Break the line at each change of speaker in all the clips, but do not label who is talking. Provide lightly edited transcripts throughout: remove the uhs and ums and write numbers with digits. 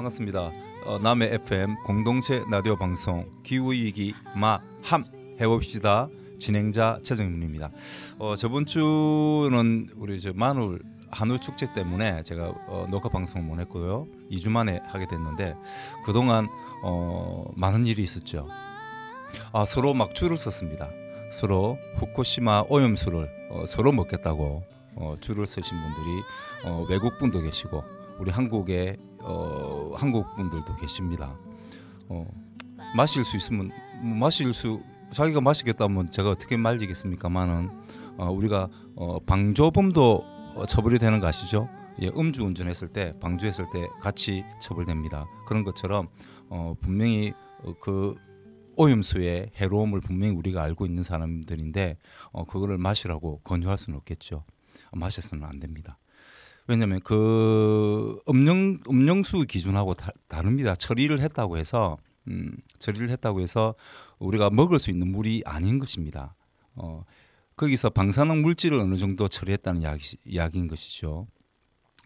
반갑습니다. 남해 FM 공동체 라디오 방송 기후위기 마함 해봅시다. 진행자 최정민입니다. 저번 주는 우리 만울 한우 축제 때문에 제가 녹화 방송을 못 했고요. 2주 만에 하게 됐는데 그동안 많은 일이 있었죠. 서로 막 줄을 섰습니다. 서로 후쿠시마 오염수를 서로 먹겠다고 줄을 서신 분들이 외국 분도 계시고 우리 한국에 한국 분들도 계십니다. 마실 수 있으면 자기가 마시겠다면 제가 어떻게 말리겠습니까만은 우리가 방조범도 처벌이 되는 거 아시죠? 예, 음주운전했을 때 방조했을 때 같이 처벌됩니다. 그런 것처럼 분명히 그 오염수의 해로움을 분명히 우리가 알고 있는 사람들인데 그거를 마시라고 권유할 수는 없겠죠. 마셔서는 안 됩니다. 왜냐하면 그 음영수 기준하고 다릅니다. 처리를 했다고 해서 우리가 먹을 수 있는 물이 아닌 것입니다. 거기서 방사능 물질을 어느 정도 처리했다는 이야기인 것이죠.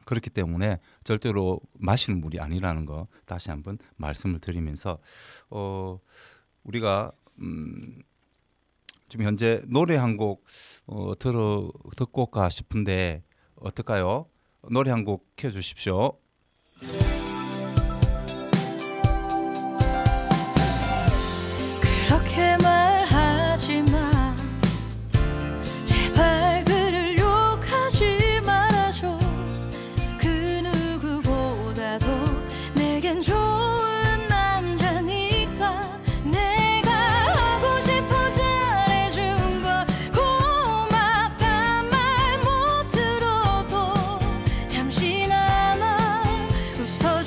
그렇기 때문에 절대로 마시는 물이 아니라는 거 다시 한번 말씀을 드리면서 우리가 지금 현재 노래 한 곡 듣고 올까 싶은데 어떨까요? 노래 한 곡 켜주십시오.
그렇게 말하지 마. 제발 그를 욕하지 말아줘. 그 누구보다도 내겐 좋은 남자니까. 내가 하고 싶어 잘해준 걸 고맙단 말 못 들어도 잠시나마 웃어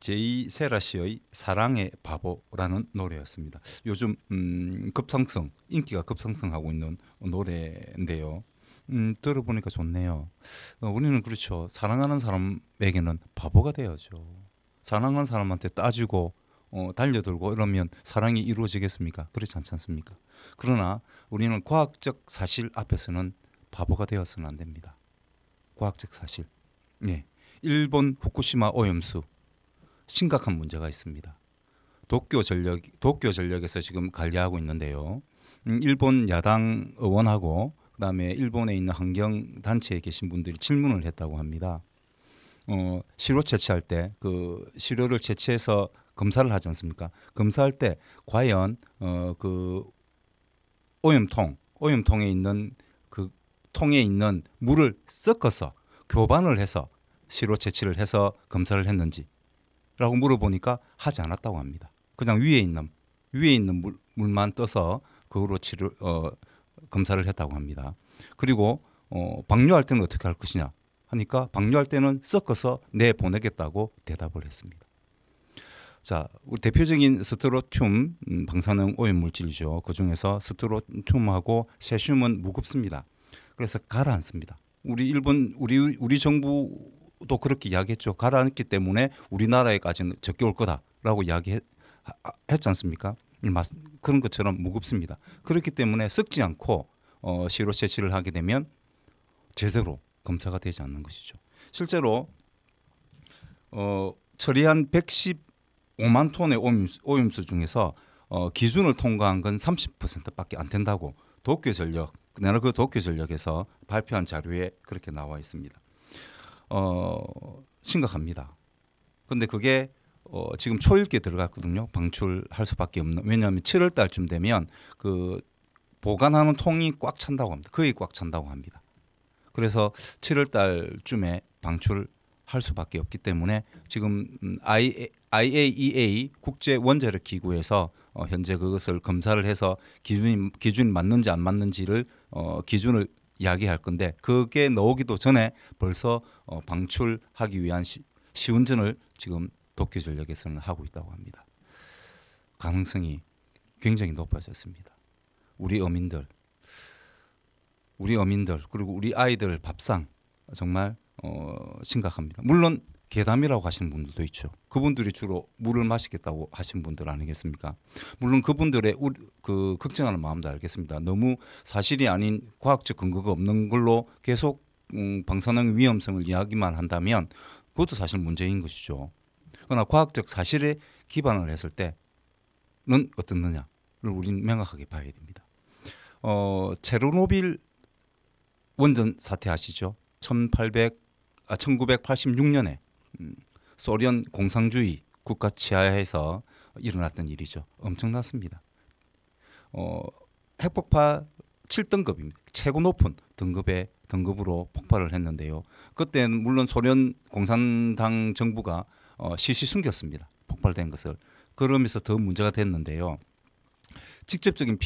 제이 세라 씨의 사랑의 바보라는 노래였습니다. 요즘 급상승, 인기가 급상승하고 있는 노래인데요. 들어보니까 좋네요. 우리는 그렇죠. 사랑하는 사람에게는 바보가 되어야죠. 사랑하는 사람한테 따지고 달려들고 이러면 사랑이 이루어지겠습니까? 그렇지 않지 않습니까? 그러나 우리는 과학적 사실 앞에서는 바보가 되어서는 안 됩니다. 과학적 사실. 예. 일본 후쿠시마 오염수 심각한 문제가 있습니다. 도쿄 전력에서 지금 관리하고 있는데요. 일본 야당 의원하고 그다음에 일본에 있는 환경 단체에 계신 분들이 질문을 했다고 합니다. 시료 채취할 때 그 시료를 채취해서 검사를 하지 않습니까? 검사할 때 과연 그 오염통에 있는 그 통에 있는 물을 섞어서 교반을 해서 시료 채취를 해서 검사를 했는지라고 물어보니까 하지 않았다고 합니다. 그냥 위에 있는 물만 떠서 그거로 검사를 했다고 합니다. 그리고 방류할 때는 어떻게 할 것이냐 하니까 방류할 때는 섞어서 내보내겠다고 대답을 했습니다. 자, 우리 대표적인 스트로튬 방사능 오염 물질이죠. 그 중에서 스트로튬하고 세슘은 무겁습니다. 그래서 가라앉습니다. 우리 정부도 그렇게 이야기했죠. 가라앉기 때문에 우리나라에까지는 적게 올 거다라고 이야기했지 않습니까? 그런 것처럼 무겁습니다. 그렇기 때문에 썩지 않고 시료 채취를 하게 되면 제대로 검사가 되지 않는 것이죠. 실제로 처리한 115만 톤의 오염수 중에서 기준을 통과한 건 30%밖에 안 된다고 그 도쿄전력에서 발표한 자료에 그렇게 나와 있습니다. 심각합니다. 그런데 그게 지금 초읽기에 들어갔거든요. 방출할 수밖에 없는. 왜냐하면 7월 달쯤 되면 그 보관하는 통이 꽉 찬다고 합니다. 거의 꽉 찬다고 합니다. 그래서 7월 달쯤에 방출할 수밖에 없기 때문에 지금 IAEA 국제 원자력 기구에서 현재 그것을 검사를 해서 기준이 맞는지 안 맞는지를 기준을 이야기할 건데 그게 나오기도 전에 벌써 방출하기 위한 시운전을 지금 도쿄전력에서는 하고 있다고 합니다. 가능성이 굉장히 높아졌습니다. 우리 어민들 그리고 우리 아이들 밥상 정말 심각합니다. 물론 괴담이라고 하시는 분들도 있죠. 그분들이 주로 물을 마시겠다고 하신 분들 아니겠습니까? 물론 그분들의 그 걱정하는 마음도 알겠습니다. 너무 사실이 아닌 과학적 근거가 없는 걸로 계속 방사능 위험성을 이야기만 한다면 그것도 사실 문제인 것이죠. 그러나 과학적 사실에 기반을 했을 때는 어떻느냐를 우리는 명확하게 봐야 됩니다. 체르노빌 원전 사태 아시죠? 1986년에 소련 공산주의 국가 치하에서 일어났던 일이죠. 엄청났습니다. 핵폭발 7등급입니다. 최고 높은 등급으로 폭발을 했는데요. 그때는 물론 소련 공산당 정부가 시시 숨겼습니다. 폭발된 것을. 그러면서 더 문제가 됐는데요. 직접적인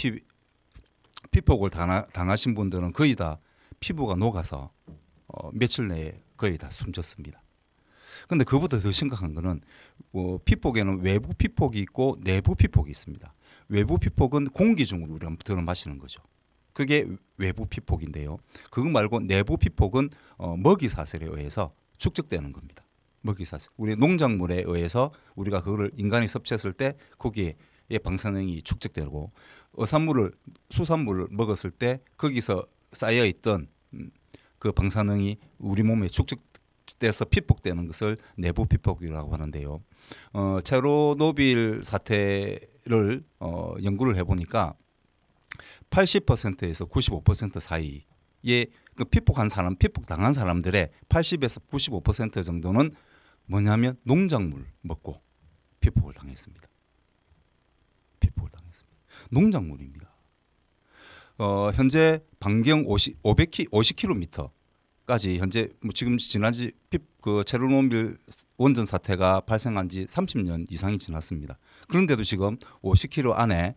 피폭을 당하신 분들은 거의 다 피부가 녹아서 며칠 내에 거의 다 숨졌습니다. 그런데 그보다 더 심각한 거는 피폭에는 외부 피폭이 있고 내부 피폭이 있습니다. 외부 피폭은 공기 중으로 우리가 들어 마시는 거죠. 그게 외부 피폭인데요. 그거 말고 내부 피폭은 먹이사슬에 의해서 축적되는 겁니다. 먹이사슬. 우리 농작물에 의해서 우리가 그거를 인간이 섭취했을 때 거기에 방사능이 축적되고 수산물을 먹었을 때 거기서 쌓여 있던 그 방사능이 우리 몸에 축적돼서 피폭되는 것을 내부 피폭이라고 하는데요. 체르노빌 사태를 연구를 해보니까 80%에서 95% 사이에 그 피폭당한 사람들의 80에서 95% 정도는 뭐냐면 농작물 먹고 피폭을 당했습니다. 농작물입니다. 현재 반경 50km까지 현재 지금 지난지 그 체르노빌 원전 사태가 발생한 지 30년 이상이 지났습니다. 그런데도 지금 50km 안에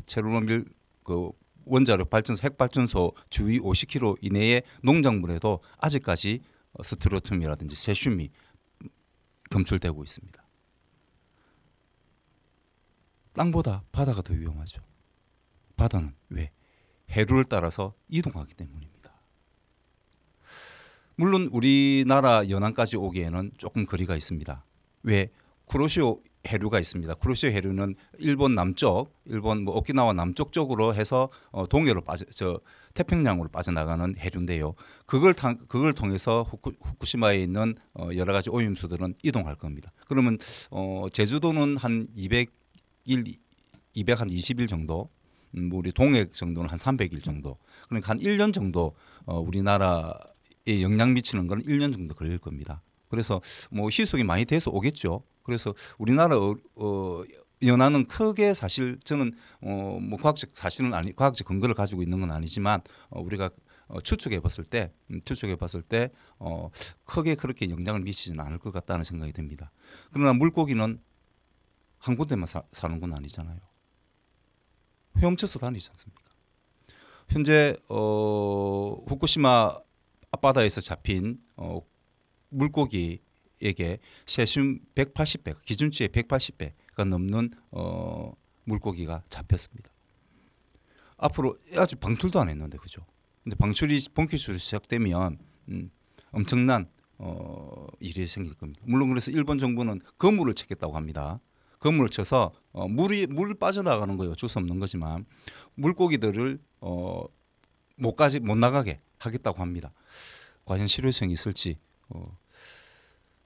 체르노빌 그 원자력 발전소 핵발전소 주위 50km 이내의 농작물에도 아직까지 스트로튬이라든지 세슘이 검출되고 있습니다. 땅보다 바다가 더 위험하죠. 바다는 왜? 해류를 따라서 이동하기 때문입니다. 물론 우리나라 연안까지 오기에는 조금 거리가 있습니다. 왜? 쿠로시오 해류가 있습니다. 쿠로시오 해류는 일본 남쪽, 일본 뭐 오키나와 남쪽 쪽으로 해서 동해로 태평양으로 빠져나가는 해류인데요. 그걸 통해서 후쿠시마에 있는 여러 가지 오염수들은 이동할 겁니다. 그러면 제주도는 한 220일 정도, 우리 동해 정도는 한 300일 정도. 그러니까 한 1년 정도 우리나라에 영향 미치는 건 1년 정도 걸릴 겁니다. 그래서 뭐 희석이 많이 돼서 오겠죠. 그래서 우리나라 연안은 크게 사실 저는 뭐 과학적 사실은 과학적 근거를 가지고 있는 건 아니지만 우리가 추측해 봤을 때 크게 그렇게 영향을 미치지는 않을 것 같다는 생각이 듭니다. 그러나 물고기는 한 군데만 사는 건 아니잖아요. 헤엄쳐서 다니지 않습니까? 현재 후쿠시마 앞바다에서 잡힌 물고기에게 세슘 180배, 기준치의 180배가 넘는 물고기가 잡혔습니다. 앞으로 아직 방출도 안 했는데 그죠? 근데 본격적으로 시작되면 엄청난 일이 생길 겁니다. 물론 그래서 일본 정부는 거물을 찾겠다고 합니다. 거물을 쳐서 물 빠져나가는 거예요. 어쩔 수 없는 거지만 물고기들을 못 나가게 하겠다고 합니다. 과연 실효성이 있을지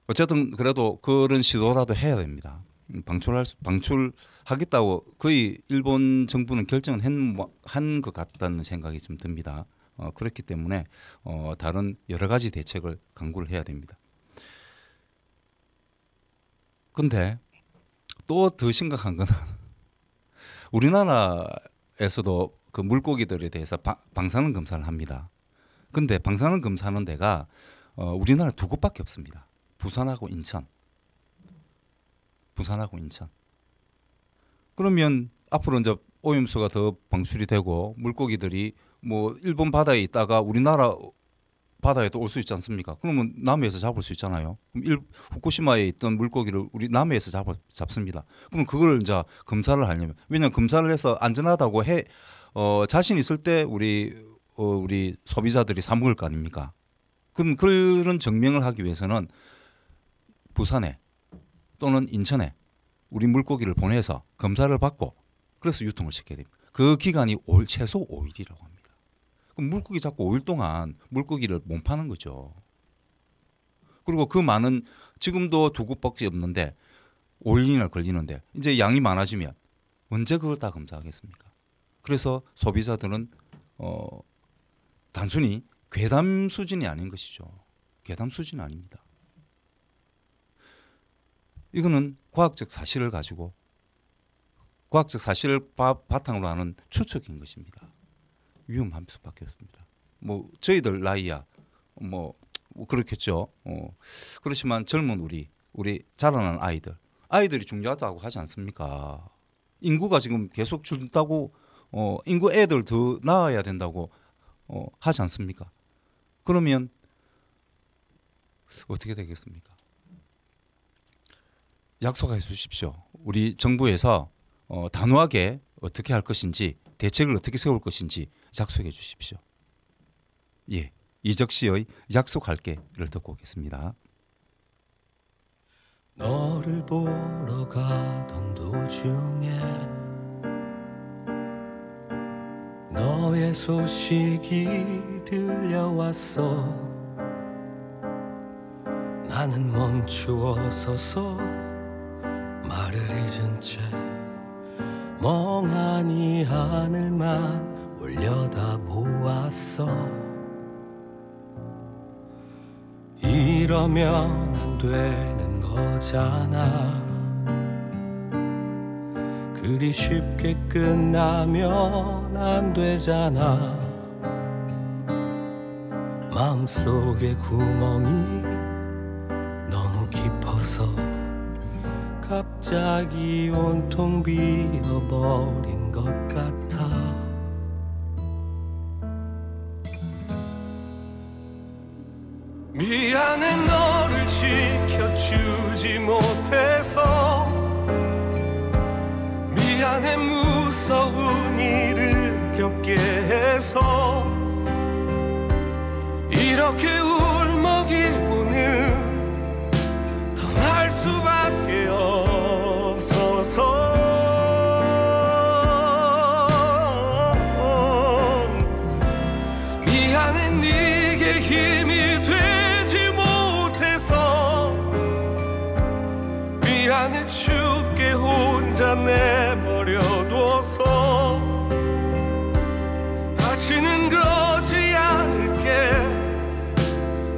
어쨌든 그래도 그런 시도라도 해야 됩니다. 방출하겠다고 거의 일본 정부는 결정을 한 것 같다는 생각이 좀 듭니다. 그렇기 때문에 다른 여러 가지 대책을 강구를 해야 됩니다. 근데 또 더 심각한 거는 우리나라에서도 그 물고기들에 대해서 방사능 검사를 합니다. 근데 방사능 검사하는 데가 우리나라 두 곳밖에 없습니다. 부산하고 인천. 그러면 앞으로 이제 오염수가 더 방출이 되고 물고기들이 뭐 일본 바다에 있다가 우리나라 바다에도 올 수 있지 않습니까? 그러면 남해에서 잡을 수 있잖아요. 그럼 후쿠시마에 있던 물고기를 우리 남해에서 잡습니다. 그럼 그걸 이제 검사를 하려면 왜냐하면 검사를 해서 안전하다고 자신 있을 때 우리 소비자들이 사 먹을 거 아닙니까? 그럼 그런 증명을 하기 위해서는 부산에 또는 인천에 우리 물고기를 보내서 검사를 받고 그래서 유통을 시켜야 됩니다. 그 기간이 최소 5일이라고 합니다. 그럼 물고기 잡고 5일 동안 물고기를 못 파는 거죠. 그리고 그 많은 지금도 두 곳밖에 없는데 5일이나 걸리는데 이제 양이 많아지면 언제 그걸 다 검사하겠습니까? 그래서 소비자들은 단순히 괴담 수준이 아닌 것이죠. 괴담 수준이 아닙니다. 이거는 과학적 사실을 가지고 과학적 사실을 바탕으로 하는 추측인 것입니다. 위험할 수밖에 없습니다. 뭐 저희들 나이야 뭐 그렇겠죠. 그렇지만 젊은 우리 자라나는 아이들이 중요하다고 하지 않습니까? 인구가 지금 계속 줄다고 인구 애들 더 낳아야 된다고 하지 않습니까? 그러면 어떻게 되겠습니까? 약속해 주십시오. 우리 정부에서 단호하게 어떻게 할 것인지 대책을 어떻게 세울 것인지 약속해 주십시오. 예, 이적 씨의 약속할게를 듣고 오겠습니다.
너를 보러 가던 도중에 너의 소식이 들려왔어. 나는 멈추어 서서 말을 잊은 채 멍하니 하늘만 올려다보았어. 이러면 안 되는 거잖아. 그리 쉽게 끝나면 안 되잖아. 마음속에 구멍이 너무 깊어서 갑자기 온통 비어버린 것 같아. 미안해 너를 지켜주지 못해서. 미안해 미안해 무서운 일을 겪게 해서 이렇게 울먹이고는 떠날 수밖에 없어서 미안해 네게 힘이 되지 못해서 미안해 춥게 혼자 내버려둬서 다시는 그러지 않을게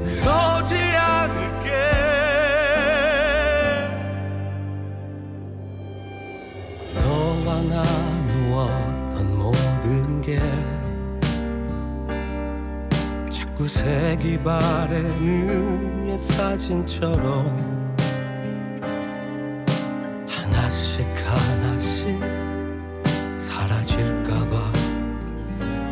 그러지 않을게 너와 나누었던 모든 게 자꾸 색이 바래는 옛 사진처럼 하나씩 하나씩 사라질까봐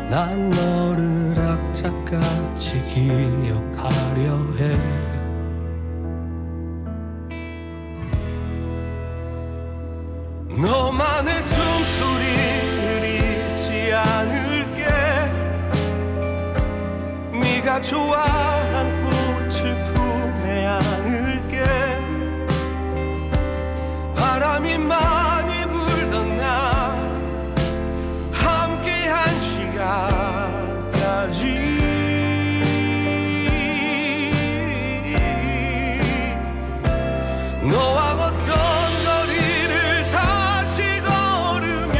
난 너를 악착같이 기억하려 해 너만의 숨소리를 잊지 않을게 네가 좋아한 꽃을 품에 안을게 바람이 많이 불던 날 함께한 시간까지 너와 걷던 거리를 다시 걸으며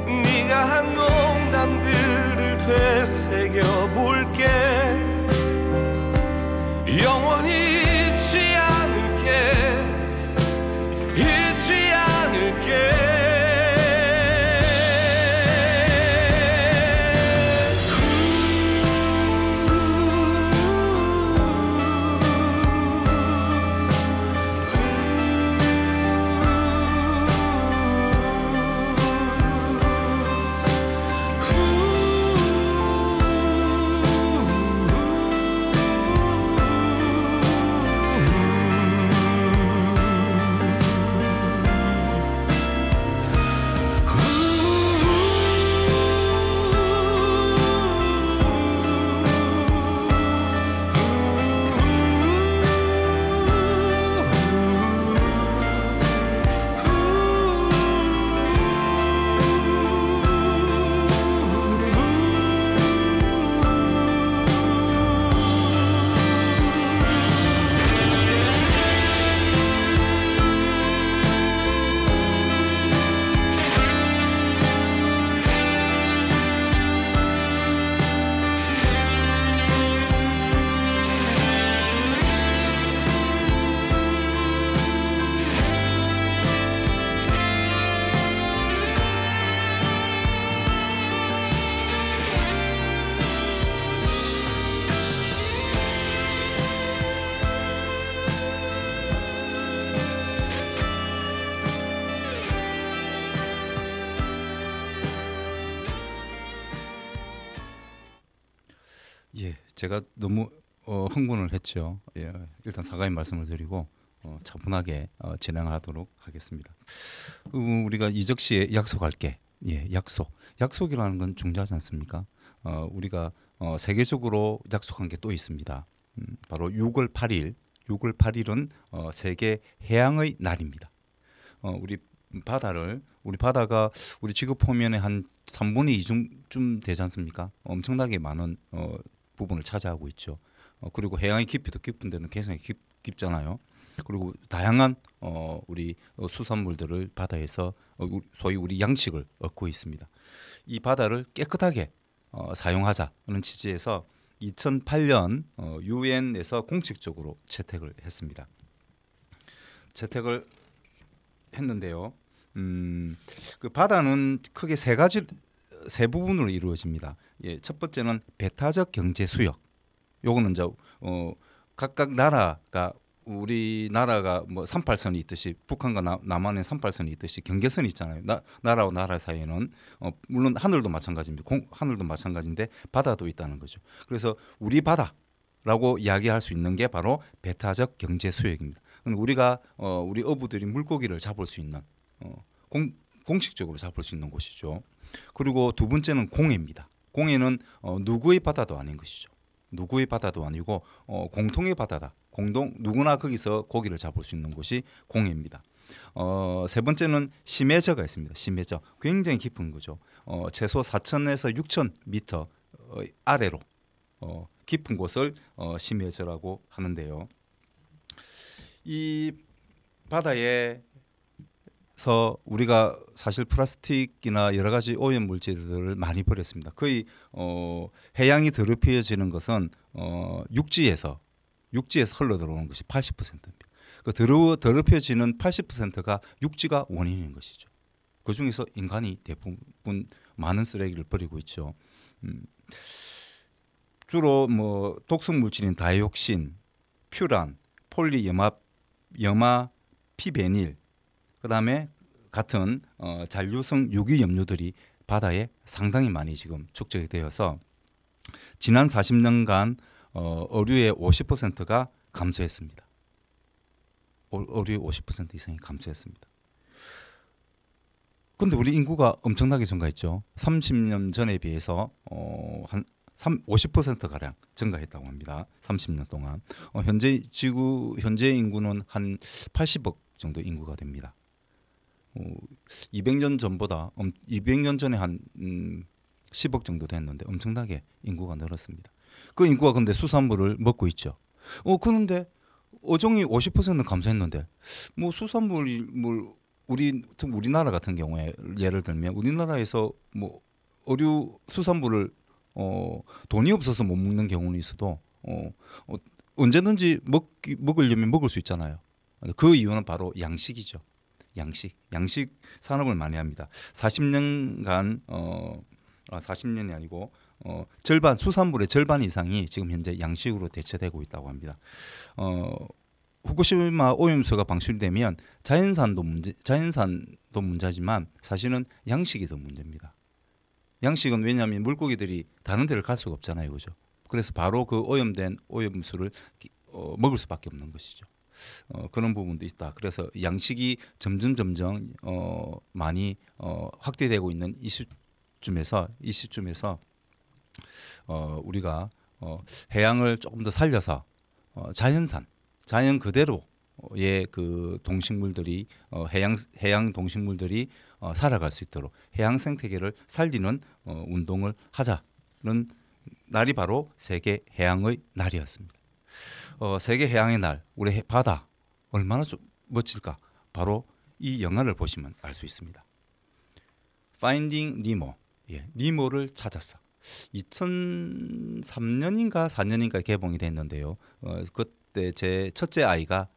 네가 한 농담들을 되새겨볼게 영원히 잊지 않을게 잊지 않을게
예, 제가 너무 흥분을 했죠. 예, 일단 사과의 말씀을 드리고 차분하게 진행을 하도록 하겠습니다. 우리가 이적 씨의 약속할게. 예, 약속이라는 건 중요하지 않습니까? 우리가 세계적으로 약속한 게 또 있습니다. 바로 6월 8일은 세계 해양의 날입니다. 우리 바다가 우리 지구 표면의 한 3분의 2쯤 되지 않습니까? 엄청나게 많은 부분을 차지하고 있죠. 그리고 해양의 깊이도 깊은 데는 굉장히 깊잖아요. 그리고 다양한 우리 수산물들을 바다에서 소위 우리 양식을 얻고 있습니다. 이 바다를 깨끗하게 사용하자는 취지에서 2008년 유엔에서 공식적으로 채택을 했습니다. 채택을 했는데요. 그 바다는 크게 세 부분으로 이루어집니다. 예, 첫 번째는 배타적 경제 수역. 요거는 이제 각각 나라가 우리나라가 뭐 38선이 있듯이 북한과 남한에 38선이 있듯이 경계선이 있잖아요. 나라와 나라 사이에는 물론 하늘도 마찬가지입니다. 하늘도 마찬가지인데 바다도 있다는 거죠. 그래서 우리 바다라고 이야기할 수 있는 게 바로 배타적 경제 수역입니다. 우리가 우리 어부들이 물고기를 잡을 수 있는 공식적으로 잡을 수 있는 곳이죠. 그리고 두 번째는 공해입니다. 공해는 누구의 바다도 아닌 것이죠. 누구의 바다도 아니고 공통의 바다다. 누구나 거기서 고기를 잡을 수 있는 곳이 공해입니다. 세 번째는 심해저가 있습니다. 심해저 굉장히 깊은 거죠. 최소 4,000에서 6,000m 아래로 깊은 곳을 심해저라고 하는데요. 이 바다에서 우리가 사실 플라스틱이나 여러 가지 오염 물질들을 많이 버렸습니다. 거의 해양이 더럽혀지는 것은 육지에서 흘러 들어오는 것이 80%입니다. 그 더럽혀지는 80%가 육지가 원인인 것이죠. 그 중에서 인간이 대부분 많은 쓰레기를 버리고 있죠. 주로 뭐 독성 물질인 다이옥신, 퓨란, 염화, 피베닐, 그다음에 같은 잔류성 유기염료들이 바다에 상당히 많이 지금 축적이 되어서 지난 40년간 어류의 50%가 감소했습니다. 어류의 50% 이상이 감소했습니다. 그런데 우리 인구가 엄청나게 증가했죠. 30년 전에 비해서 한 50% 가량 증가했다고 합니다. 30년 동안. 현재 인구는 한 80억 정도 인구가 됩니다. 200년 전에 한 10억 정도 됐는데 엄청나게 인구가 늘었습니다. 그 인구가 근데 수산물을 먹고 있죠. 그런데 어종이 50% 감소했는데 뭐 수산물이 우리나라 같은 경우에 예를 들면 우리나라에서 뭐 어류 수산물을 돈이 없어서 못 먹는 경우는 있어도 언제든지 먹으려면 먹을 수 있잖아요. 그 이유는 바로 양식이죠. 양식 산업을 많이 합니다. 40년간 40년이 아니고 수산물의 절반 이상이 지금 현재 양식으로 대체되고 있다고 합니다. 후쿠시마 오염수가 방출되면 자연산도 문제지만 사실은 양식이 더 문제입니다. 양식은 왜냐하면 물고기들이 다른 데를 갈 수가 없잖아요, 그죠? 그래서 바로 그 오염된 오염수를 먹을 수밖에 없는 것이죠. 그런 부분도 있다. 그래서 양식이 점점 많이 확대되고 있는 이 시점에서 우리가 해양을 조금 더 살려서 자연 그대로의 그 동식물들이 해양 동식물들이 살아갈 수 있도록 해양 생태계를 살리는 운동을 하자는 날이 바로 세계 해양의 날이었습니다. 세계 해양의 날, 우리 바다 얼마나 좀 멋질까? 바로 이 영화를 보시면 알 수 있습니다. Finding Nemo, 니모를 찾았어. 2003년인가 4년인가 개봉이 됐는데요. 그때 제 첫째 아이가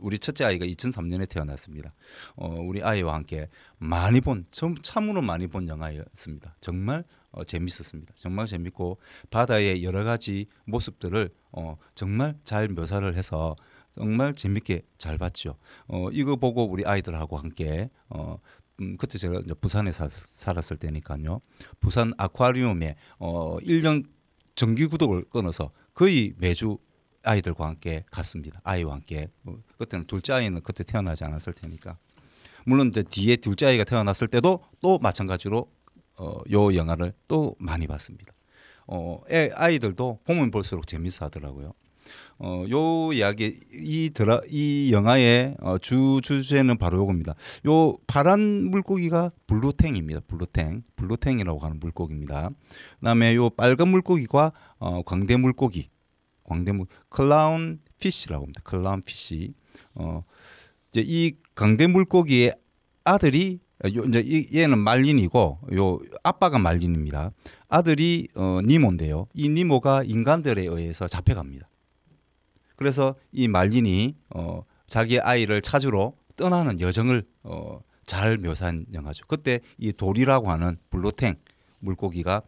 우리 첫째 아이가 2003년에 태어났습니다. 우리 아이와 함께 참으로 많이 본 영화였습니다. 정말 재밌었습니다. 정말 재밌고 바다의 여러 가지 모습들을 정말 잘 묘사를 해서 정말 재밌게 잘 봤죠. 이거 보고 우리 아이들하고 함께 그때 제가 이제 부산에 살았을 때니까요. 부산 아쿠아리움에 1년 정기 구독을 끊어서 거의 매주 아이들과 함께 갔습니다. 아이와 함께. 그때는 둘째 아이는 그때 태어나지 않았을 테니까. 물론 이제 뒤에 둘째 아이가 태어났을 때도 또 마찬가지로 요 영화를 또 많이 봤습니다. 아이들도 보면 볼수록 재밌어 하더라고요. 요 이야기 이 영화의 주제는 바로 요겁니다. 요 파란 물고기가 블루탱입니다. 블루탱이라고 하는 물고기입니다. 그다음에 요 빨간 물고기가 광대 물고기. 클라운 피쉬라고 합니다. 클라운 피쉬. 이제 이 광대 물고기의 아들이 이제 얘는 말린이고 요 아빠가 말린입니다. 아들이 니모인데요. 이 니모가 인간들에 의해서 잡혀갑니다. 그래서 이 말린이 자기 아이를 찾으러 떠나는 여정을 잘 묘사한 영화죠. 그때 이 돌이라고 하는 블루탱 물고기가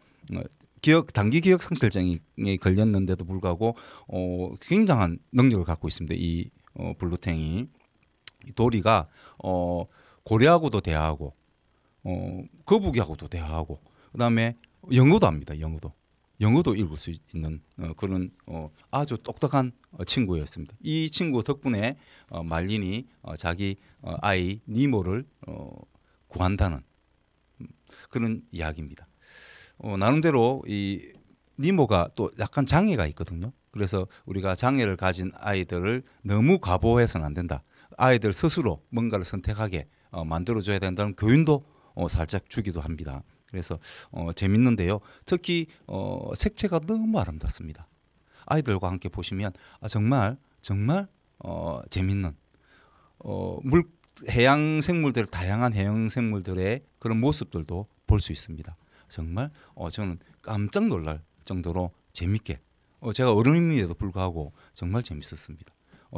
단기 기억 상실증에 걸렸는데도 불구하고 굉장한 능력을 갖고 있습니다. 이 블루탱이 이 도리가 고래하고도 대화하고 거북이하고도 대화하고 그다음에 영어도 합니다. 영어도 읽을 수 있는 그런 아주 똑똑한 친구였습니다. 이 친구 덕분에 말린이 자기 아이 니모를 구한다는 그런 이야기입니다. 나름대로 이 니모가 또 약간 장애가 있거든요. 그래서 우리가 장애를 가진 아이들을 너무 과보해서는 안 된다. 아이들 스스로 뭔가를 선택하게 만들어줘야 된다는 교훈도 살짝 주기도 합니다. 그래서 재밌는데요. 특히 색채가 너무 아름답습니다. 아이들과 함께 보시면 정말 재밌는 해양 생물들, 다양한 해양 생물들의 그런 모습들도 볼 수 있습니다. 정말 저는 깜짝 놀랄 정도로 재밌게 제가 어른임에도 불구하고 정말 재밌었습니다.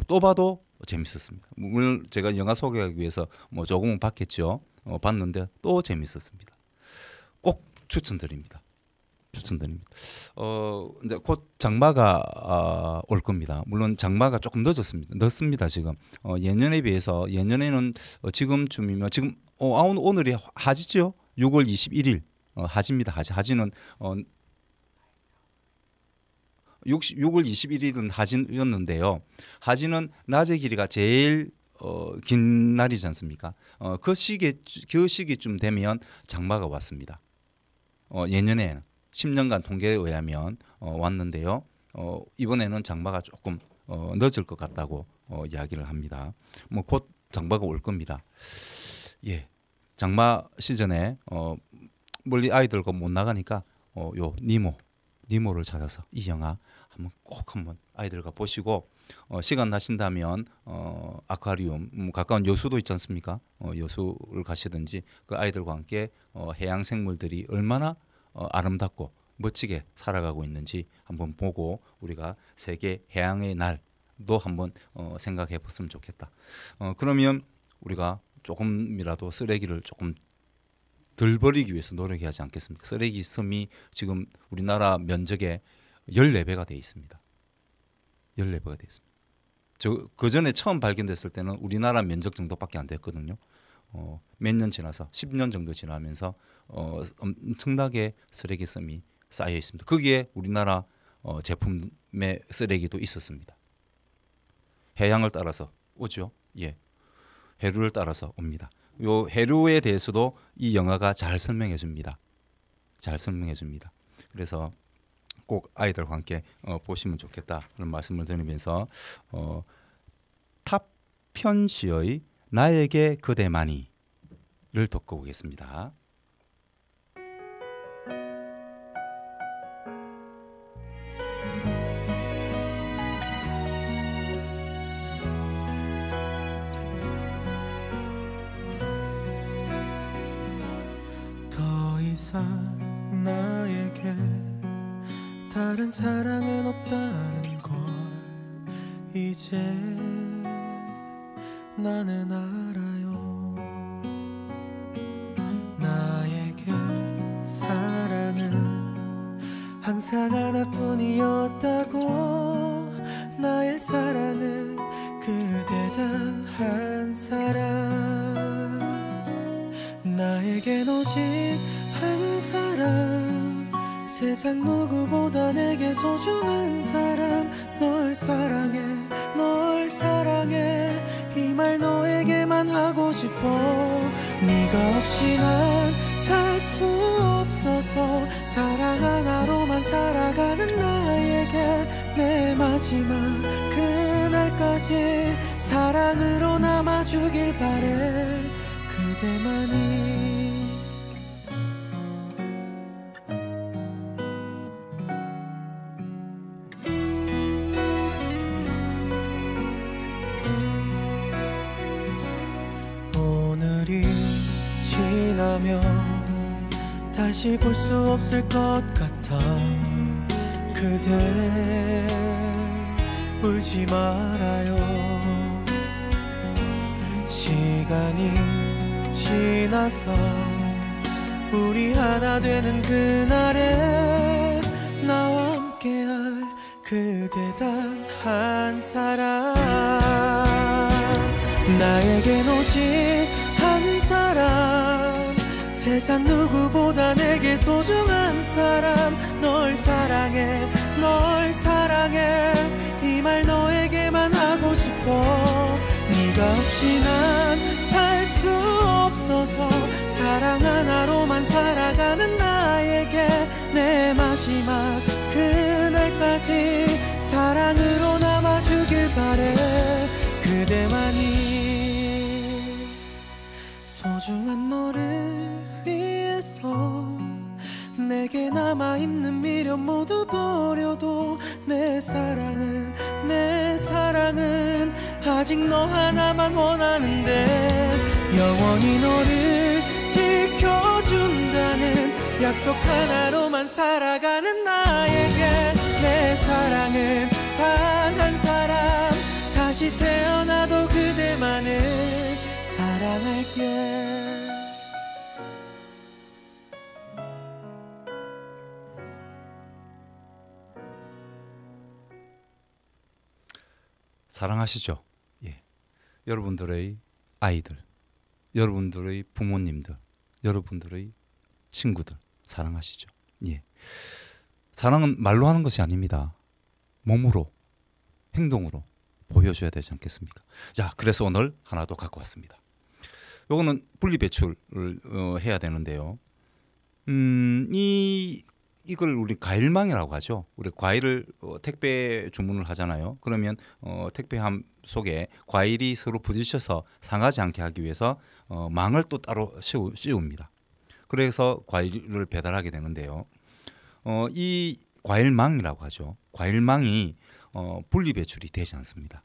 또 봐도 재밌었습니다. 물론 제가 영화 소개하기 위해서 조금은 봤겠죠. 봤는데 또 재밌었습니다. 꼭 추천드립니다. 이제 곧 장마가 올 겁니다. 물론 장마가 조금 늦습니다. 지금 예년에 비해서 예년에는 지금쯤이면 지금 오늘이 하지죠. 6월 21일 하지입니다. 하지는 6월 21일은 하지였는데요. 하지는 낮의 길이가 제일 긴 날이지 않습니까? 그 시기쯤 되면 장마가 왔습니다. 예년에는 10년간 통계에 의하면 왔는데요. 이번에는 장마가 조금 늦을 것 같다고 이야기를 합니다. 곧 장마가 올 겁니다. 예, 장마 시즌에 멀리 아이들과 못 나가니까 요 니모를 찾아서 이 영화 한번 아이들과 보시고 시간 나신다면 아쿠아리움 가까운 여수도 있지 않습니까? 여수를 가시든지 그 아이들과 함께 해양 생물들이 얼마나 아름답고 멋지게 살아가고 있는지 한번 보고 우리가 세계 해양의 날도 한번 생각해 봤으면 좋겠다. 그러면 우리가 조금이라도 쓰레기를 조금 덜 버리기 위해서 노력해야 하지 않겠습니까? 쓰레기 섬이 지금 우리나라 면적의 14배가 되어 있습니다. 14배가 되어 있습니다. 그 전에 처음 발견됐을 때는 우리나라 면적 정도밖에 안 됐거든요. 몇 년 지나서 10년 정도 지나면서 엄청나게 쓰레기 섬이 쌓여 있습니다. 거기에 우리나라 제품의 쓰레기도 있었습니다. 해양을 따라서 오죠. 예, 해류를 따라서 옵니다. 요 해류에 대해서도 이 영화가 잘 설명해 줍니다. 그래서 꼭 아이들과 함께 보시면 좋겠다 그런 말씀을 드리면서 탑편시의 나에게 그대만이를 듣고 오겠습니다.
더 이상 나에게 다른 사랑은 없다는 걸 이제 나는 알아요. 나에게 사랑은 항상 하나뿐이었다고. 나의 사랑은 그대 단 한 사람. 나에겐 오직 한 사람, 세상 누구보다 내게 소중한 사람. 널 사랑해, 널 사랑해, 이 말 너에게만 하고 싶어. 네가 없이 난 살 수 없어서 사랑 하나로만 살아가는 나에게 내 마지막 그날까지 사랑으로 남아주길 바래. 그대만이. 오늘이 지나면 다시 볼 수 없을 것 같아. 그대 울지 말아요. 시간이 지나서 우리 하나 되는 그날에 나와 함께할 그대 단 한 사람. 나에겐 오직 한 사람, 세상 누구보다 내게 소중한 사람 널 사랑해 널 사랑해 이 말 너에게만 하고 싶어 네가 없이 난 살 수 없어서 사랑 하나로만 살아가는 나에게 내 마지막 그날까지 사랑으로 남아주길 바래 그대만이 소중한 너를 위해서 내게 남아있는 미련 모두 버려도 내 사랑은 아직 너 하나만 원하는데 영원히 너를 지켜준다는 약속 하나로만 살아가는 나에게 내 사랑은 단 한 사람 다시 태어나도 그대만을 사랑할게
사랑하시죠? 예. 여러분들의 아이들, 여러분들의 부모님들, 여러분들의 친구들 사랑하시죠? 예. 사랑은 말로 하는 것이 아닙니다. 몸으로, 행동으로 보여줘야 되지 않겠습니까? 자, 그래서 오늘 하나 더 갖고 왔습니다. 요거는 분리배출을 해야 되는데요. 이걸 우리 과일망이라고 하죠. 우리 과일을 택배 주문을 하잖아요. 그러면 택배함 속에 과일이 서로 부딪혀서 상하지 않게 하기 위해서 망을 또 따로 씌웁니다. 그래서 과일을 배달하게 되는데요. 이 과일망이라고 하죠. 과일망이 분리배출이 되지 않습니다.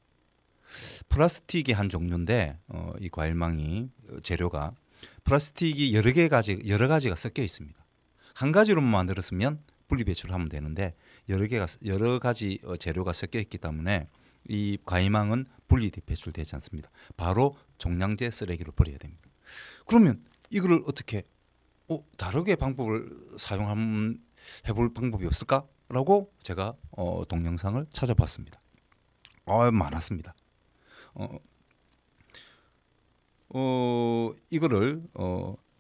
플라스틱의 한 종류인데 이 과일망이 재료가 플라스틱이 여러 가지가 섞여 있습니다. 한 가지로만 만들었으면 분리배출을 하면 되는데 여러 가지 재료가 섞여 있기 때문에 이 과일망은 분리배출되지 않습니다. 바로 종량제 쓰레기로 버려야 됩니다. 그러면 이거를 어떻게 다르게 방법을 해볼 방법이 없을까라고 제가 동영상을 찾아봤습니다. 많았습니다. 이거를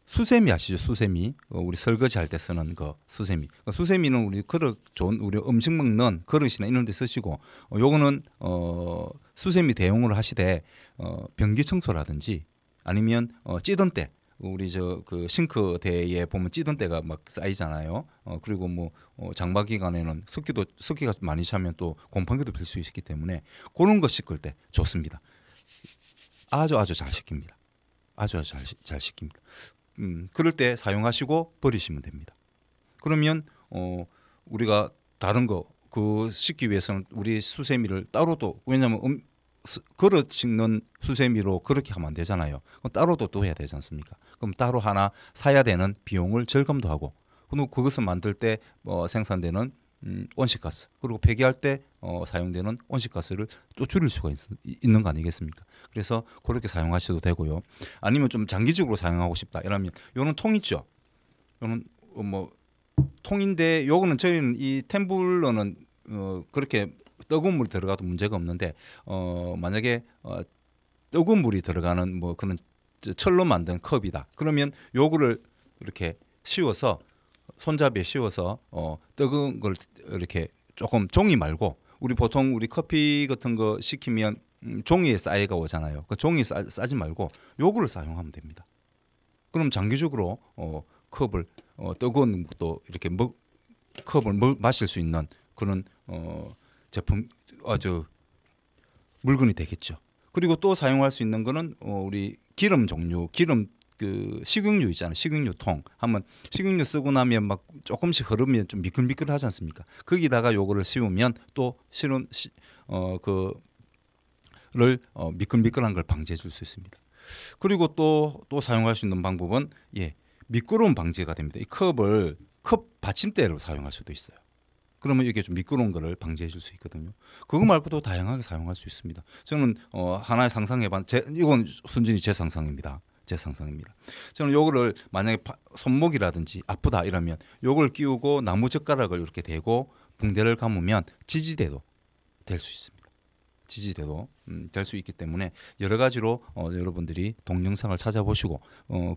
수세미 아시죠? 수세미. 우리 설거지 할 때 쓰는 거 수세미. 수세미는 우리 그릇 좋은 우리 음식 먹는 그릇이나 이런 데 쓰시고 요거는 수세미 대용으로 하시되 변기 청소라든지 아니면 찌든 때 우리 그 싱크대에 보면 찌든 때가 막 쌓이잖아요. 그리고 뭐 장마 기간에는 습기가 많이 차면 또 곰팡이도 필 수 있기 때문에 그런 거 씻을 때 좋습니다. 아주 잘 씻깁니다. 아주 잘 씻깁니다. 그럴 때 사용하시고 버리시면 됩니다. 그러면 우리가 다른 거 그 씻기 위해서는 우리 수세미를 따로도 왜냐하면 그릇 씻는 수세미로 그렇게 하면 안 되잖아요. 따로도 또 해야 되지 않습니까? 그럼 따로 하나 사야 되는 비용을 절감도 하고 그리고 그것을 만들 때 생산되는 온실가스 그리고 폐기할 때 사용되는 온실가스를 또 줄일 수가 있는 거 아니겠습니까? 그래서 그렇게 사용하셔도 되고요. 아니면 좀 장기적으로 사용하고 싶다 이러면 요는 통 있죠. 요는 뭐 통인데 요거는 저희는 이 템블러는 그렇게 뜨거운 물이 들어가도 문제가 없는데 만약에 뜨거운 물이 들어가는 뭐 그런 철로 만든 컵이다. 그러면 요거를 이렇게 씌워서 손잡이에 씌워서 뜨거운 걸 이렇게 조금 종이 말고 우리 보통 우리 커피 같은 거 시키면 종이에 쌓여가 오잖아요. 그 종이 싸지 말고 요거를 사용하면 됩니다. 그럼 장기적으로 컵을 뜨거운 것도 이렇게 컵을 마실 수 있는 그런 제품 물건이 되겠죠. 그리고 또 사용할 수 있는 거는 우리 기름 종류, 그 식용유 있잖아요. 식용유통 하면 식용유 쓰고 나면 막 조금씩 흐르면 좀 미끌미끌하지 않습니까? 거기다가 요거를 씌우면 또 그를 미끌미끌한 걸 방지해 줄 수 있습니다. 그리고 또 사용할 수 있는 방법은 미끄러움 방지가 됩니다. 이 컵 받침대로 사용할 수도 있어요. 그러면 이게 좀 미끄러운 거를 방지해 줄 수 있거든요. 그거 말고도 다양하게 사용할 수 있습니다. 저는 하나의 이건 순전히 제 상상입니다. 저는 요거를 만약에 손목이라든지 아프다 이러면 요걸 끼우고 나무 젓가락을 이렇게 대고 붕대를 감으면 지지대도 될 수 있습니다. 지지대도 될 수 있기 때문에 여러 가지로 여러분들이 동영상을 찾아보시고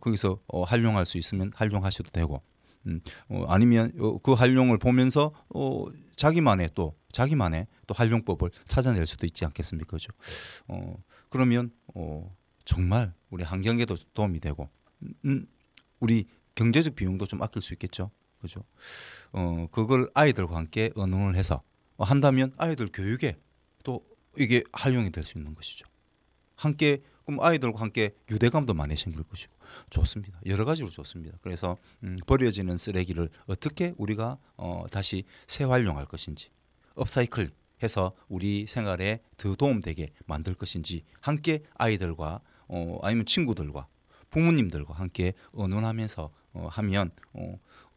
거기서 활용할 수 있으면 활용하셔도 되고 아니면 그 활용을 보면서 자기만의 또 활용법을 찾아낼 수도 있지 않겠습니까? 그죠? 그러면 정말 우리 환경에도 도움이 되고 우리 경제적 비용도 좀 아낄 수 있겠죠. 그죠? 그걸 아이들과 함께 의논을 해서 한다면 아이들 교육에 또 이게 활용이 될 수 있는 것이죠. 함께 그럼 아이들과 함께 유대감도 많이 생길 것이고 좋습니다. 여러 가지로 좋습니다. 그래서 버려지는 쓰레기를 어떻게 우리가 다시 재활용할 것인지 업사이클 해서 우리 생활에 더 도움되게 만들 것인지 함께 아이들과 아니면 친구들과 부모님들과 함께 의논하면서 하면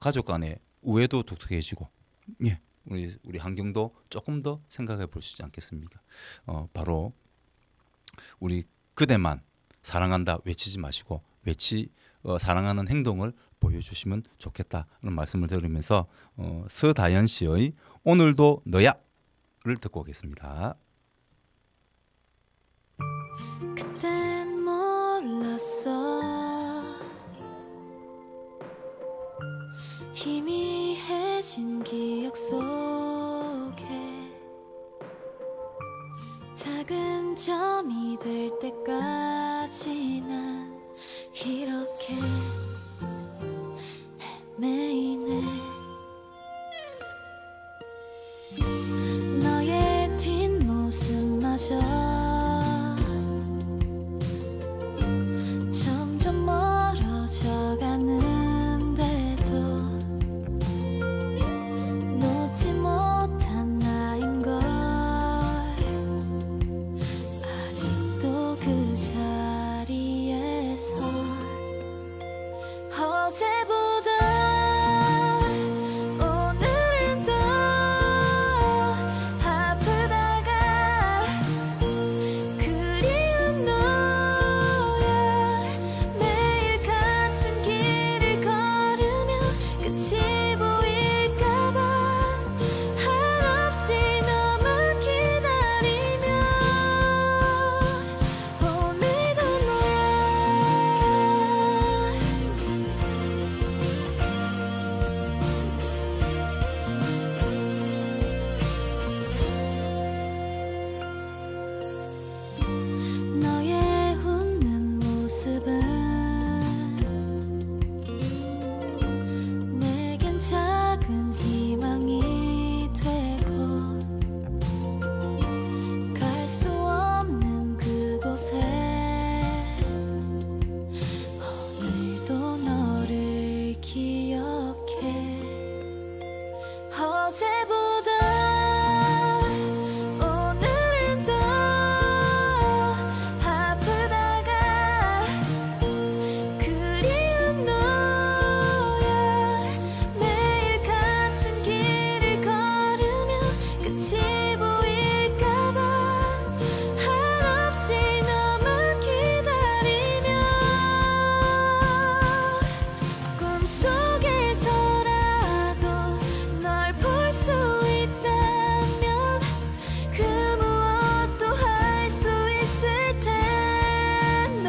가족 간의 우애도 독특해지고 예, 우리 환경도 조금 더 생각해 볼 수 있지 않겠습니까? 바로 우리 그대만 사랑한다 외치지 마시고 사랑하는 행동을 보여주시면 좋겠다는 말씀을 드리면서 서다연 씨의 오늘도 너야를 듣고 오겠습니다.
그땐 몰랐어 희미해진 기억 속에 작은 점이 될 때까지 난 이렇게 헤매이네 너의 뒷모습마저 점점 멀어져 가는데도 놓지 못한 나인걸 아직도 그 자리에서 어제보다 오늘은 더 아프다가 그리운 너야 매일 같은 길을 걸으며 끝이 보일까봐 한없이 너만 기다리며 오늘도 너의 웃는 모습은 내겐 작은 희망이 되고 갈 수 없는 그곳에 오늘도 너를 기억해 어제보다 오늘은 더 아프다가 그리운 너야 매일 같은 길을 걸으며 끝이 보일까봐 한없이 너만 기다리며 꿈속에서라도 널 볼 수 있다면 그 무엇도 할 수 있을 텐데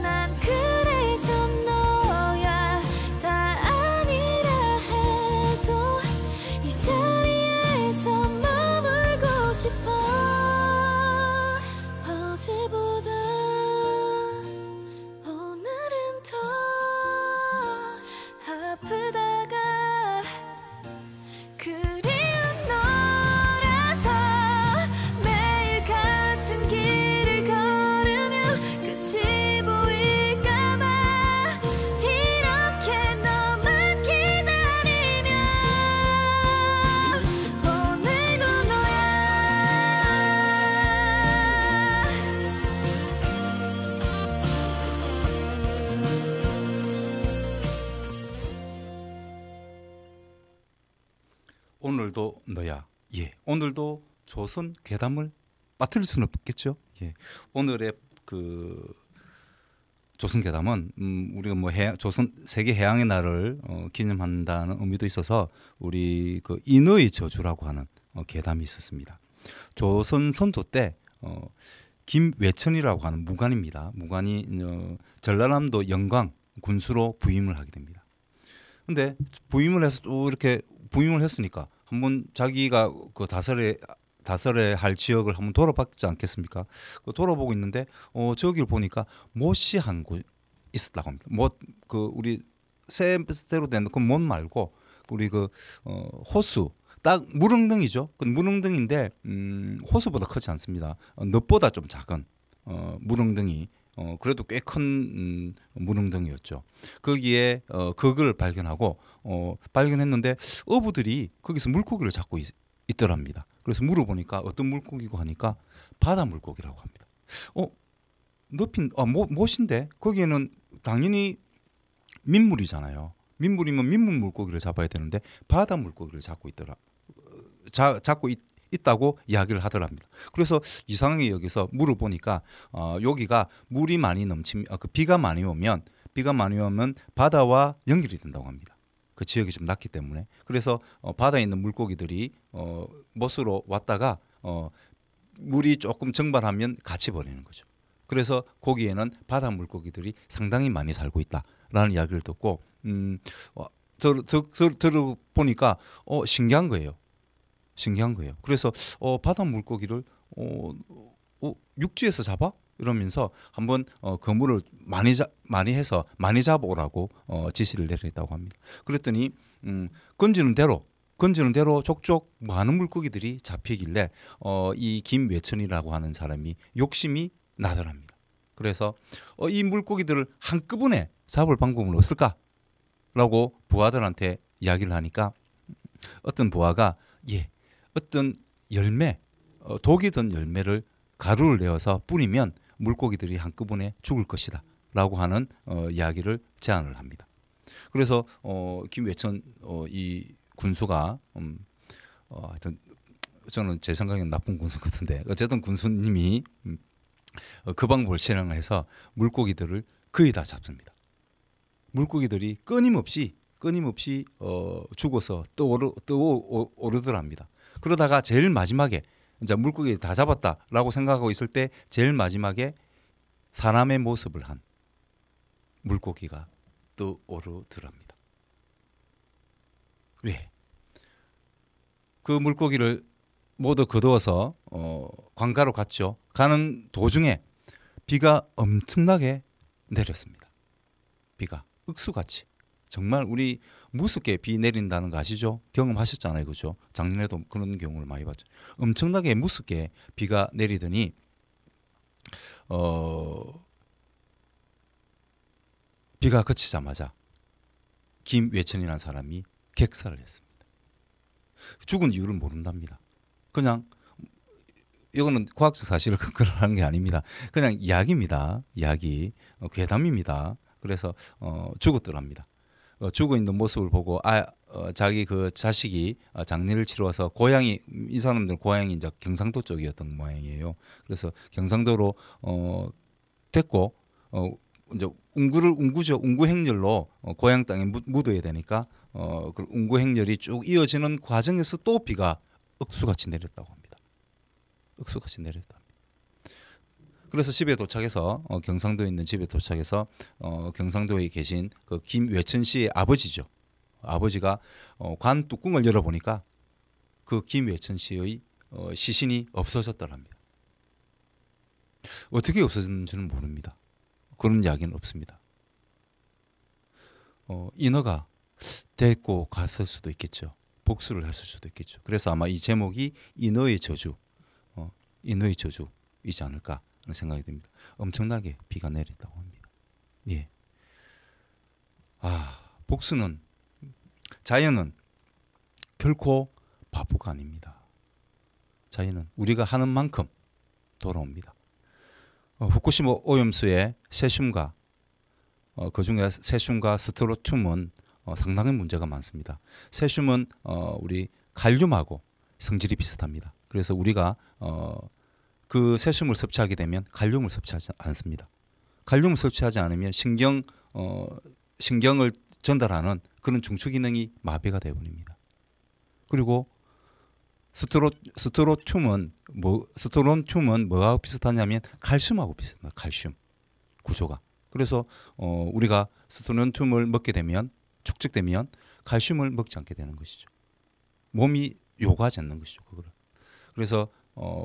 난 그래서 너야 다 아니라 해도 이 자리에서 머물고 싶어 어제보다 오늘은 더 아프다가 그리운 너라서 매일 같은 길을 걸으며 끝이 보일까봐 이렇게 너만 기다리며 오늘도 너야
오늘도 너야. 예, 오늘도 조선 괴담을 빠뜨릴 수는 없겠죠. 예, 오늘의 그 조선 괴담은 우리가 뭐 조선 세계 해양의 날을 기념한다는 의미도 있어서 우리 그 인어의 저주라고 하는 괴담이 있었습니다. 조선 선조 때 김외천이라고 하는 무관입니다. 무관이 전라남도 영광 군수로 부임을 하게 됩니다. 근데 부임을 해서 또 이렇게 부임을 했으니까 한번 자기가 그 다스려야 할 지역을 한번 돌아봤지 않겠습니까? 그 돌아보고 있는데 저기를 보니까 못이 한 곳 있었다고 합니다. 그 우리 새대로 된 그 못 말고 우리 그 호수 딱 무릉등이죠. 그 무릉등인데 호수보다 크지 않습니다. 늪보다 좀 작은 무릉등이 그래도 꽤 큰 무릉등이었죠. 거기에 그걸 발견했는데 어부들이 거기서 물고기를 잡고 있더랍니다. 그래서 물어보니까 어떤 물고기고 하니까 바다 물고기라고 합니다. 높인 못인데 거기에는 당연히 민물이잖아요. 민물이면 민물 물고기를 잡아야 되는데 바다 물고기를 잡고 있다고 이야기를 하더랍니다. 그래서 이상하게 여기서 물어보니까 여기가 물이 많이 비가 많이 오면 바다와 연결이 된다고 합니다. 그 지역이 좀 낮기 때문에. 그래서 바다에 있는 물고기들이 못으로 왔다가 물이 조금 증발하면 같이 버리는 거죠. 그래서 거기에는 바다 물고기들이 상당히 많이 살고 있다라는 이야기를 듣고 들어보니까 신기한 거예요. 그래서 바다 물고기를 육지에서 잡아? 이러면서 한번 그물을 많이 해서 많이 잡아오라고 지시를 내렸다고 합니다. 그랬더니 건지는 대로 족족 많은 물고기들이 잡히길래 이 김외천이라고 하는 사람이 욕심이 나더랍니다. 그래서 이 물고기들을 한꺼번에 잡을 방법은 없을까라고 부하들한테 이야기를 하니까 어떤 부하가 어떤 열매, 독이 든 열매를 가루를 내어서 뿌리면 물고기들이 한꺼번에 죽을 것이다 라고 하는 이야기를 제안을 합니다. 그래서 김외천 이 군수가 하여튼 저는 제 생각에는 나쁜 군수 같은데 어쨌든 군수님이 그 방법을 실행해서 물고기들을 거의 다 잡습니다. 물고기들이 끊임없이 죽어서 떠오르더랍니다. 그러다가 제일 마지막에 이제 물고기 다 잡았다라고 생각하고 있을 때 제일 마지막에 사람의 모습을 한 물고기가 떠오르더랍니다. 네. 그 물고기를 모두 거두어서 관가로 갔죠. 가는 도중에 비가 엄청나게 내렸습니다. 비가 흑수같이. 정말 우리 무섭게 비 내린다는 거 아시죠? 경험하셨잖아요. 그죠? 작년에도 그런 경우를 많이 봤죠. 엄청나게 무섭게 비가 내리더니 비가 그치자마자 김외천이라는 사람이 객사를 했습니다. 죽은 이유를 모른답니다. 그냥 이거는 과학적 사실을 근거로 하는 게 아닙니다. 그냥 이야기입니다. 이야기. 괴담입니다. 그래서 죽었더랍니다. 죽어 있는 모습을 보고 자기 그 자식이 장례를 치러서 고향이 이 사람들 고향이 이제 경상도 쪽이었던 모양이에요. 그래서 경상도로 됐고 이제 웅구 행렬로 고향 땅에 묻어야 되니까 그 웅구 행렬이 쭉 이어지는 과정에서 또 비가 억수같이 내렸다고 합니다. 억수같이 내렸다. 그래서 집에 도착해서 경상도에 있는 집에 도착해서 경상도에 계신 그 김외천 씨의 아버지죠. 아버지가 관 뚜껑을 열어보니까 그 김외천 씨의 시신이 없어졌더랍니다. 어떻게 없어졌는지는 모릅니다. 그런 이야기는 없습니다. 인어가 데리고 갔을 수도 있겠죠. 복수를 했을 수도 있겠죠. 그래서 아마 이 제목이 인어의 저주이지 않을까 하는 생각이 듭니다. 엄청나게 비가 내렸다고 합니다. 예. 복수는 자연은 결코 바보가 아닙니다. 자연은 우리가 하는 만큼 돌아옵니다. 후쿠시마 오염수의 세슘과 그중에 세슘과 스트로튬은 상당히 문제가 많습니다. 세슘은 우리 칼륨하고 성질이 비슷합니다. 그래서 우리가 그 세슘을 섭취하게 되면 칼륨을 섭취하지 않습니다. 칼륨을 섭취하지 않으면 신경을 전달하는 그런 중추 기능이 마비가 되어버립니다. 그리고 스트론튬은 뭐하고 비슷하냐면 칼슘하고 비슷합니다. 칼슘 구조가. 그래서 우리가 스트론튬을 먹게 되면 축적되면 칼슘을 먹지 않게 되는 것이죠. 몸이 요구하지 않는 것이죠. 그거를. 그래서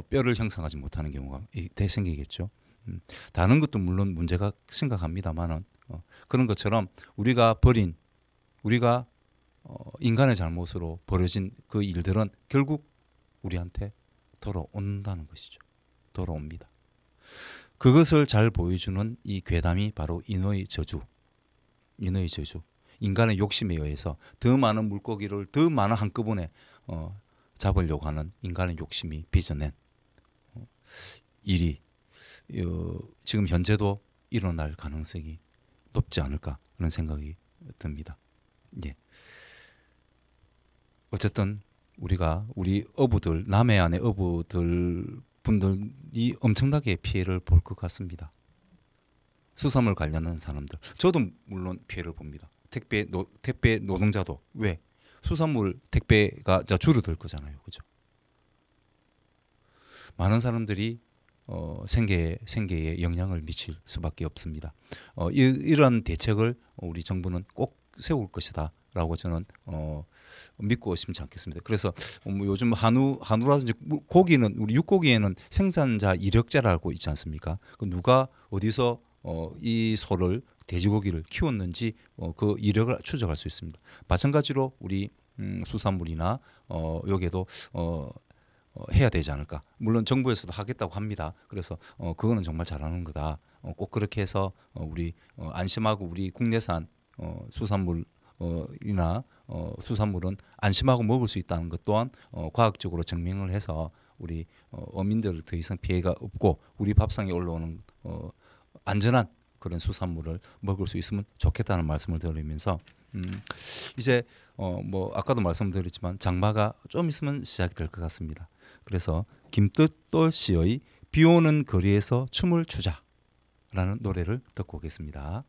뼈를 형성하지 못하는 경우가 생기겠죠. 다른 것도 물론 문제가 심각합니다만은 그런 것처럼 우리가 인간의 잘못으로 벌어진 그 일들은 결국 우리한테 돌아온다는 것이죠. 돌아옵니다. 그것을 잘 보여주는 이 괴담이 바로 인어의 저주. 인간의 욕심에 의해서 더 많은 물고기를 더 많은 한꺼번에 잡으려고 하는 인간의 욕심이 빚어낸 일이 지금 현재도 일어날 가능성이 높지 않을까 그런 생각이 듭니다. 예. 어쨌든 우리 어부들, 남해안의 어부들 분들이 엄청나게 피해를 볼 것 같습니다. 수산물 관련한 사람들, 저도 물론 피해를 봅니다. 택배 노동자도. 왜? 수산물 택배가 줄어들 거잖아요, 그죠? 많은 사람들이 생계에 영향을 미칠 수밖에 없습니다. 이런 대책을 우리 정부는 꼭 세울 것이다라고 저는 믿고 심지 않겠습니다. 그래서 요즘 한우라든지 고기는 우리 육고기에는 생산자 이력제라고 있지 않습니까? 누가 어디서 이 소를 돼지고기를 키웠는지 그 이력을 추적할 수 있습니다. 마찬가지로 우리 수산물이나 여기에도 해야 되지 않을까. 물론 정부에서도 하겠다고 합니다. 그래서 그거는 정말 잘하는 거다. 꼭 그렇게 해서 우리 안심하고 우리 국내산 수산물이나 수산물은 안심하고 먹을 수 있다는 것 또한 과학적으로 증명을 해서 우리 어민들 더 이상 피해가 없고 우리 밥상에 올라오는 안전한 그런 수산물을 먹을 수 있으면 좋겠다는 말씀을 드리면서 이제 뭐 아까도 말씀드렸지만 장마가 좀 있으면 시작이 될 것 같습니다. 그래서 김뜻돌 씨의 비오는 거리에서 춤을 추자라는 노래를 듣고 오겠습니다.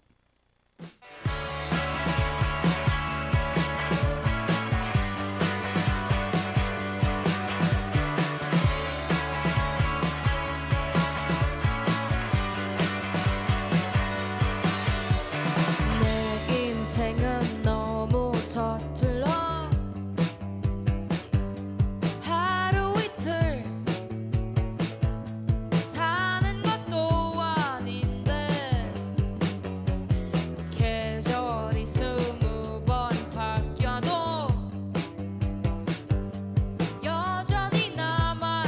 내 인생은 너무 서툴러 하루 이틀 사는 것도 아닌데 계절이 20번 바뀌어도 여전히 나만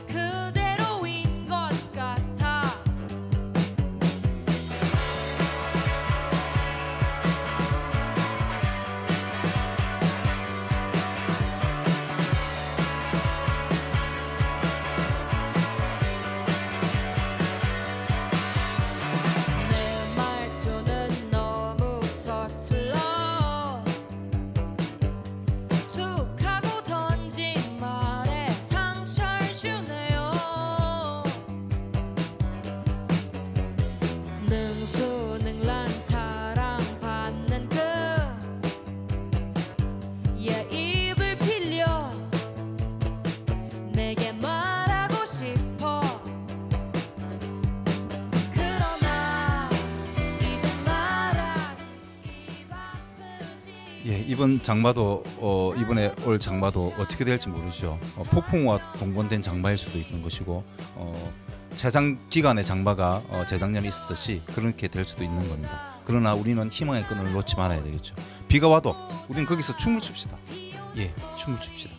그대로인 것 같아. 내 말투는 너무 서툴러 툭 하고 던진 말에 상처를 주네요. 능수능란 사랑받는 그의 입을 빌려 내게 말하고 싶어. 그러나 이제 말하기 입 아프지.
예, 이번 장마도 이번에 올 장마도 어떻게 될지 모르죠. 폭풍과 동반된 장마일 수도 있는 것이고 재작 기간의 장마가 재작년에 있었듯이 그렇게 될 수도 있는 겁니다. 그러나 우리는 희망의 끈을 놓지 말아야 되겠죠. 비가 와도 우리는 거기서 춤을 춥시다. 예, 춤을 춥시다.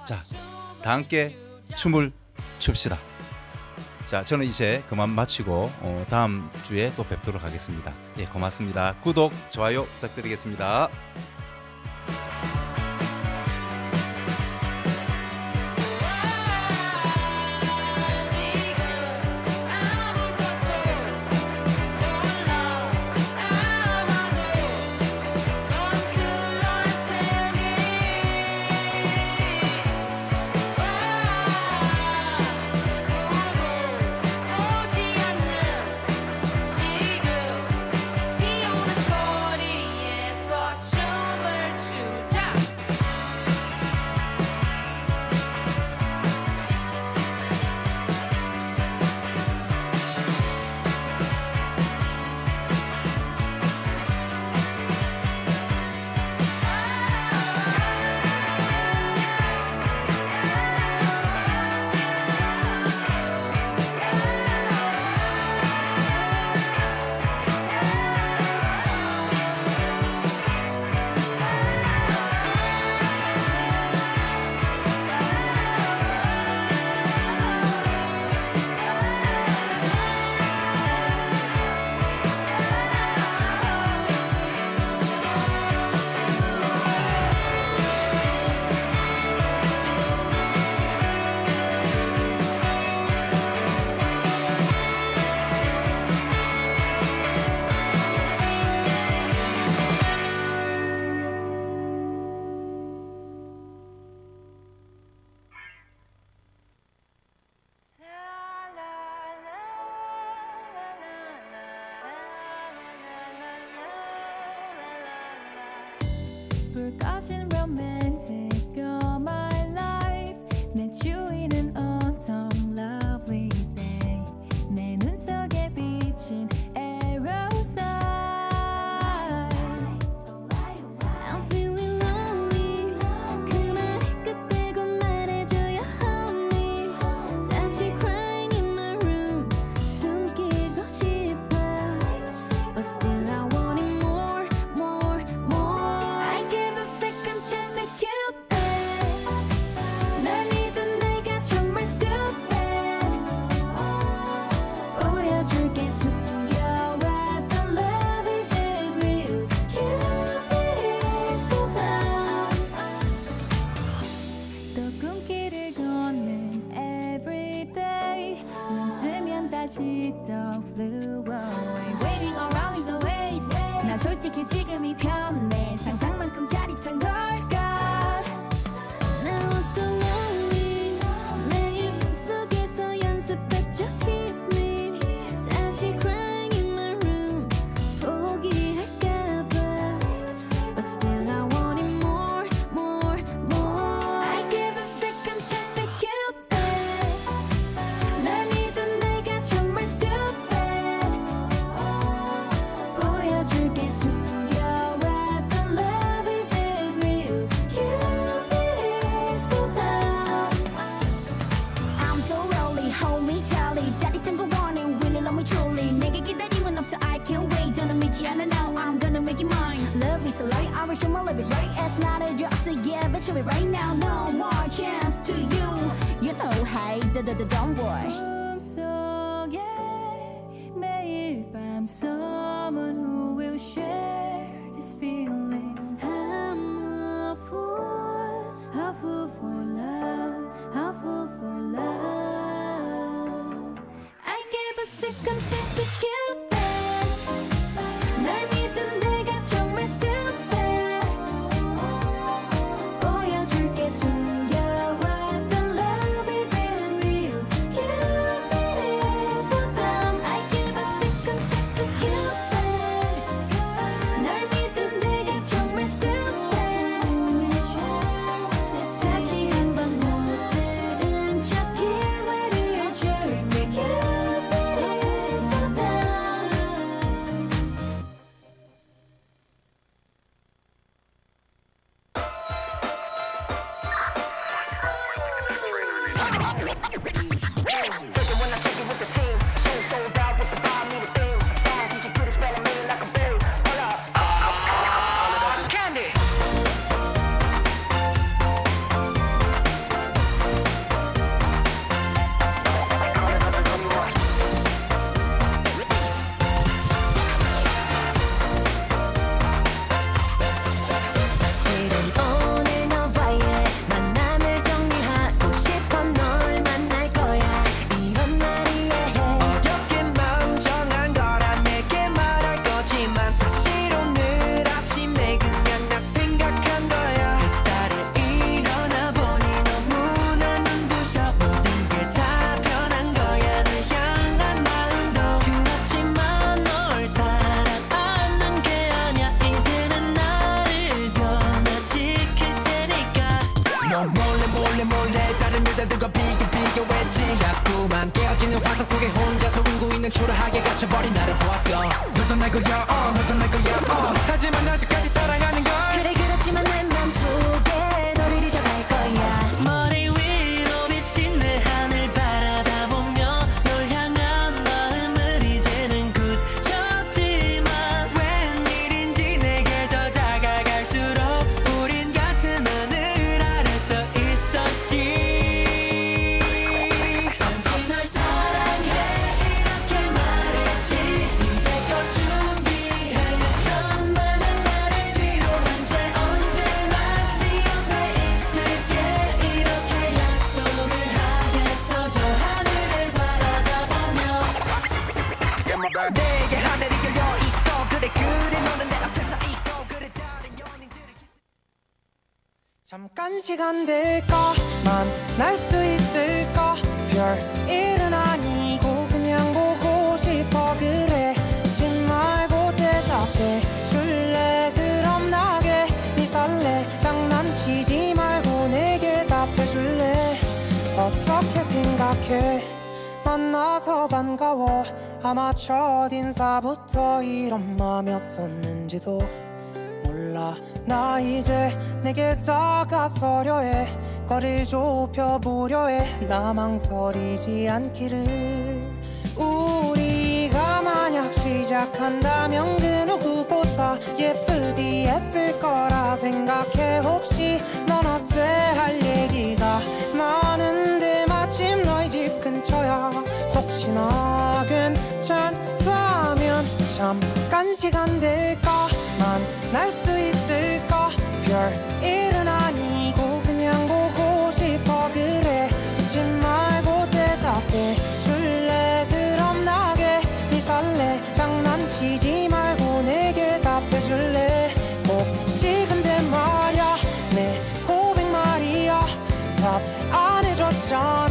자, 다 함께 춤을 춥시다. 자, 저는 이제 그만 마치고 다음 주에 또 뵙도록 하겠습니다. 예, 고맙습니다. 구독, 좋아요 부탁드리겠습니다.
지금 비 오는 거리에서 춤
Cause in romantic all my life 내 주위는 autumn lovely day 내 눈 속에 비친 aerosol I'm feeling lonely 그 말을 끝 빼고 말해줘요 homie 다시 crying in my room 숨기고 싶어 But still I want it more, more, more I give a second chance to Cupid 날 믿은 내가 정말 stupid 보여줄게 숨겨왔던 love is it real Cupid is so down 또 꿈길을 걷는 everyday 눈 뜨면 다시 또 flew away Waiting around is the ways 나 솔직히 지금이 편해 상상만큼 짜릿한 걸까 Now I'm so lonely 매일 꿈속에서 연습했죠 kiss me 다시 crying in my room 포기할까봐 But still I want it more, more, more I give a second chance to Cupid 날 믿은 내가 정말 stupid 보여줄게 숨겨왔던 love is it real Cupid is so down I'm so lonely hold me tightly 짜릿한 거 원해 really love me truly 내게 기다림은 없어 I can't wait 더는 믿지 않아 now I'm gonna make it mine Love is a lie I wish my love is right It's not a just a give it to me right now No more chance to you You know hey don't worry 꿈속에 매일 밤 someone who will share this feeling I'm a fool for love a fool for love I give a second chance to Cupid 날 믿은 내가 정말 stupid 보여줄게 숨겨왔던 love is it real Cupid is so dumb I give a second chance to Cupid 날 믿은 내가 정말 stupid 다시 한번 못 들은 척 기회를 줄게 Cupid is so dumb
사실은 오늘 너와의 만남을 정리하고 싶어 널 만날 거야 이런 날이 어렵게 마음 정한 거라 내게 말할 거지만 사실 오늘 아침에 그냥 나 생각한 거야 햇살에 일어나 보니 너무나 눈부셔 모든 게 다 변한 거야 널 향한 마음도 그렇지만 널 사랑하는 게 아냐 이제는 나를 변화시킬 테니까
넌 몰래 다른 여자들과 비교했지 자꾸만 깨어지는 화상 속에 혼자서 울고 있는 초라하게 갇혀버린 나를 보았어 널 떠날 거야 널 떠날 거야 하지만 아직까지 사랑하는 걸
그래 그렇지만 내 맘속에 너를 잊어갈 거야 머리 위로 비친 내 하늘 바라다 보며 널 향한 마음을 이제는 굳혔지만 웬일인지 내게 더 다가갈수록 우린 같은 하늘 아래서 있었지 단지 널 사랑해 이렇게 말했지 이제껏 준비해왔던 많은 말을 뒤로 한 채 언제나 네 옆에 있을게 이렇게 약속을 하겠어 저 하늘을 바라다 보며 내게 하늘이 열려 있어 그래 너는 내 앞에서 있고 그래 다른 연인들을
잠깐 시간 될까 만날 수 있을까 별일은 아니고 그냥 보고 싶어 그래 잊지 말고 대답해 줄래 그럼 나게 네 설레 만나서 반가워 아마 첫인사부터 이런 맘이었었는지도 몰라. 나 이제 내게 다가서려 해 거리를 좁혀보려 해 나 망설이지 않기를. 우리가 만약 시작한다면 그 누구보다 예쁘디 예쁠 거라 생각해. 혹시 넌 어때 할 얘기가 많은데 마침 너희 집 근처야. 혹시나 괜찮다면 잠깐 시간 될까? 만날 수 있을까? 별일은 아니고 그냥 보고 싶어. 그래 잊지 말고 대답해 줄래? 그럼 나게 네 설레 장난치지 말고 내게 답해줄래? 혹시 근데 말야 내 고백 말이야 답 안 해줬잖아.